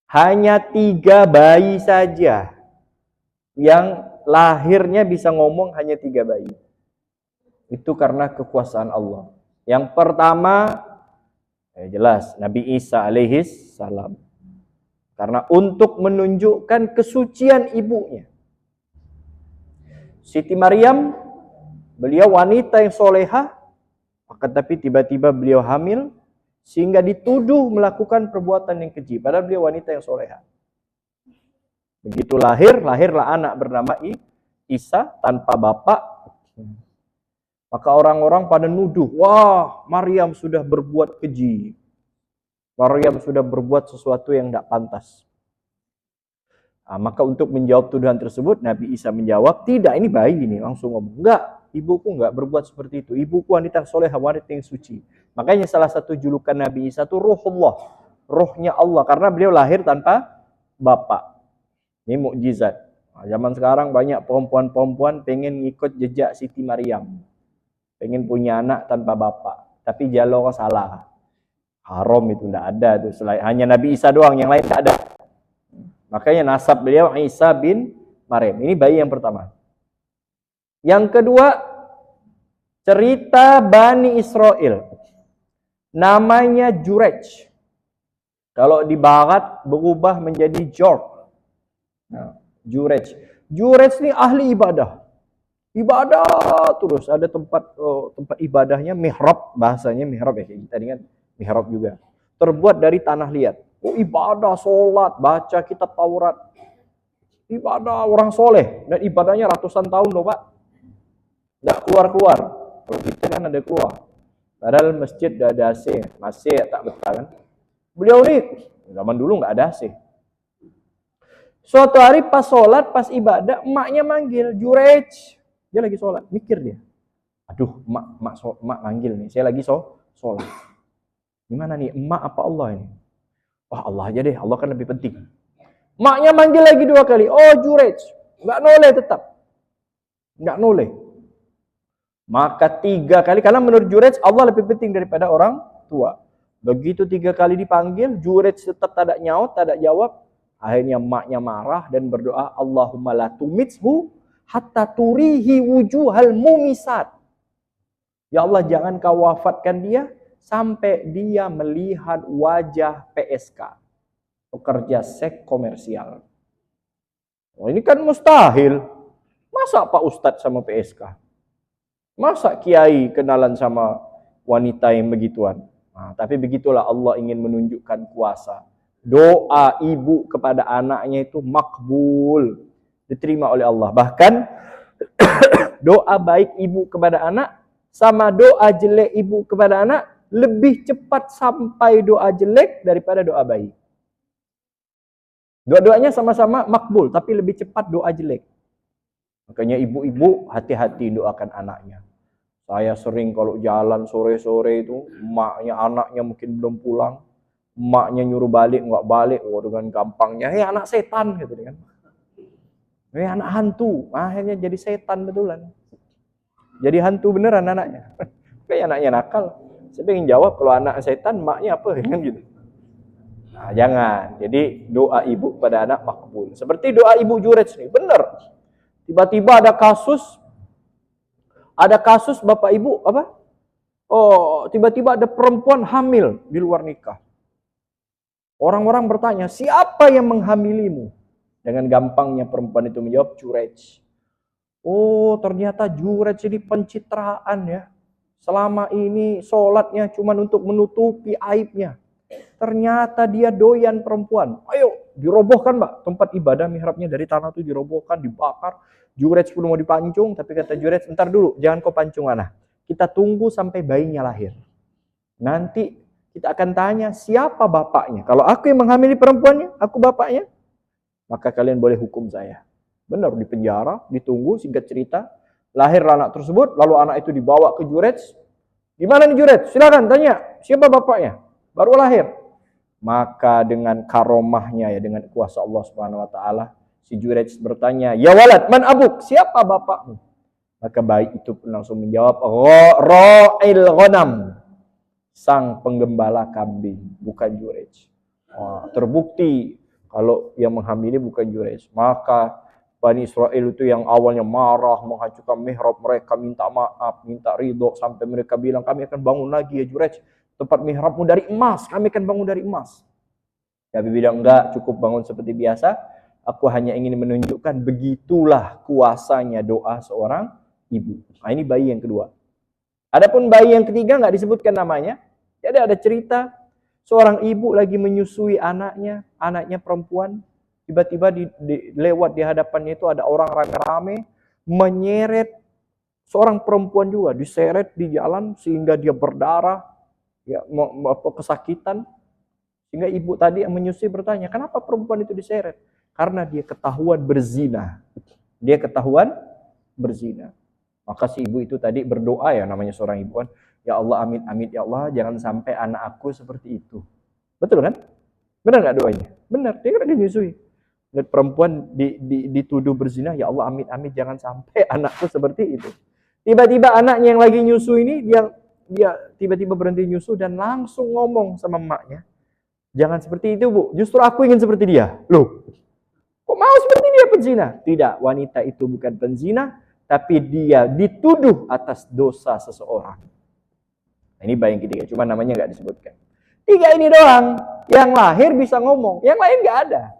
Hanya 3 bayi saja yang lahirnya bisa ngomong, hanya 3 bayi. Itu karena kekuasaan Allah. Yang pertama, jelas Nabi Isa alaihis salam. Karena untuk menunjukkan kesucian ibunya. Siti Maryam, beliau wanita yang solehah, akan tapi tiba-tiba beliau hamil, sehingga dituduh melakukan perbuatan yang keji. Padahal beliau wanita yang solehah. Begitu lahirlah anak bernama Isa tanpa bapak. Maka orang-orang pada nuduh, wah Maryam sudah berbuat keji. Maryam sudah berbuat sesuatu yang tidak pantas. Nah, maka untuk menjawab tuduhan tersebut, Nabi Isa menjawab, tidak, ini bayi ini. Langsung ngomong, enggak, ibuku enggak berbuat seperti itu. Ibuku wanita solehah, wanita yang suci. Makanya salah satu julukan Nabi Isa itu Ruhullah. Rohnya Allah, karena beliau lahir tanpa bapak. Ini mukjizat. Nah, zaman sekarang banyak perempuan-perempuan pengen ngikut jejak Siti Maryam. Pengen punya anak tanpa bapak. Tapi jalur salah. Haram itu, tidak ada. Itu. Hanya Nabi Isa doang, yang lain tidak ada. Makanya nasab beliau Isa bin Maryam. Ini bayi yang pertama. Yang kedua, cerita Bani Israel. Namanya Jurej. Kalau di barat berubah menjadi Jorg. Nah, Jurej. Jurej ini ahli ibadah. Ibadah terus. Ada tempat ibadahnya, mihrab. Bahasanya mihrab ya. Kita ingat mihrab juga. Terbuat dari tanah liat. Oh, ibadah, sholat, baca kitab Taurat. Ibadah orang soleh. Dan ibadahnya ratusan tahun loh Pak. Tidak keluar-keluar. Kalau kita kan ada keluar. Padahal masjid udah ada AC. Masih tak betah kan. Beliau ini, zaman dulu nggak ada AC. Suatu hari pas sholat, pas ibadah, emaknya manggil, Jurej. Dia lagi sholat, mikir dia. Aduh, emak manggil nih. Saya lagi sholat. Gimana nih, emak apa Allah ini? Wah, Allah aja deh, Allah kan lebih penting. Maknya manggil lagi 2 kali. Oh, Jurej. Nggak noleh tetap. Nggak noleh. Maka 3 kali, karena menurut Jurej, Allah lebih penting daripada orang tua. Begitu 3 kali dipanggil, Jurej tetap tak ada nyaut, tak ada jawab. Akhirnya maknya marah dan berdoa, Allahumma la tumitshu hatta turihi wujuhal mumisat. Ya Allah, jangan kau wafatkan dia, sampai dia melihat wajah PSK, pekerja seks komersial. Oh, ini kan mustahil. Masa Pak Ustadz sama PSK? Masa Kiai kenalan sama wanita yang begituan? Nah, tapi begitulah Allah ingin menunjukkan kuasa. Doa ibu kepada anaknya itu makbul, diterima oleh Allah. Bahkan doa baik ibu kepada anak sama doa jelek ibu kepada anak lebih cepat sampai doa jelek daripada doa baik. Dua-duanya sama-sama makbul, tapi lebih cepat doa jelek. Makanya ibu-ibu hati-hati doakan anaknya. Saya sering kalau jalan sore-sore itu, emaknya, anaknya mungkin belum pulang, emaknya nyuruh balik, nggak balik, dengan gampangnya, hei anak setan, gitu kan. Hei anak hantu, akhirnya jadi setan betulan. Jadi hantu beneran anaknya. Kayak anaknya nakal. Saya ingin jawab, kalau anak setan, maknya apa? Kan gitu. Nah, jangan. Jadi doa ibu pada anak makbul. Seperti doa ibu Jurej nih, benar. Tiba-tiba ada kasus bapak ibu apa? Oh, tiba-tiba ada perempuan hamil di luar nikah. Orang-orang bertanya, siapa yang menghamilimu? Dengan gampangnya perempuan itu menjawab, Jurej. Oh, ternyata Jurej ini pencitraan ya. Selama ini sholatnya cuma untuk menutupi aibnya. Ternyata dia doyan perempuan. Ayo, dirobohkan Mbak. Tempat ibadah mihrabnya dari tanah itu dirobohkan, dibakar. Jurej pun mau dipancung, tapi kata Jurej, entar dulu, jangan kau pancung anak. Kita tunggu sampai bayinya lahir. Nanti kita akan tanya, siapa bapaknya? Kalau aku yang menghamili perempuannya, aku bapaknya, maka kalian boleh hukum saya. Benar, di penjara, ditunggu, singkat cerita. Lahir anak tersebut, lalu anak itu dibawa ke Jurej. Gimana nih Jurej? Silakan tanya, siapa bapaknya? Baru lahir. Maka dengan karomahnya ya, dengan kuasa Allah Subhanahu wa taala, si Jurej bertanya, "Ya walad, man abuk? Siapa bapakmu?" Maka bayi itu pun langsung menjawab, "Ra'il ghanam." Sang penggembala kambing, bukan Jurej. Oh, terbukti Kalau yang menghamili bukan Jurayj. Maka Bani Israel itu yang awalnya marah, menghancurkan mihrab mereka, minta maaf, minta ridho, sampai mereka bilang, kami akan bangun lagi ya Jurayj, tempat mihrabmu dari emas, kami akan bangun dari emas. Nabi bilang, enggak, cukup bangun seperti biasa, aku hanya ingin menunjukkan begitulah kuasanya doa seorang ibu. Nah, ini bayi yang kedua. Adapun bayi yang ketiga enggak disebutkan namanya. Jadi ada cerita seorang ibu lagi menyusui anaknya perempuan. Tiba-tiba lewat di hadapannya itu ada orang rame-rame menyeret seorang perempuan juga, diseret di jalan sehingga dia berdarah, ya, kesakitan. Sehingga ibu tadi yang menyusui bertanya, kenapa perempuan itu diseret? Karena dia ketahuan berzina. Dia ketahuan berzina. Maka si ibu itu tadi berdoa, ya namanya seorang ibu kan, ya Allah, amin amin ya Allah, jangan sampai anak aku seperti itu. Betul kan? Benar nggak doanya? Benar, dia kan menyusui. Dan perempuan dituduh berzina, ya Allah amin amin jangan sampai anakku seperti itu. Tiba-tiba anaknya yang lagi nyusu ini dia tiba-tiba berhenti nyusu dan langsung ngomong sama emaknya, jangan seperti itu Bu, justru aku ingin seperti dia. Loh, kok mau seperti dia penzina? Tidak, wanita itu bukan penzina, tapi dia dituduh atas dosa seseorang. Nah, ini bayi yang ketiga, cuma namanya nggak disebutkan. 3 ini doang yang lahir bisa ngomong, yang lain nggak ada.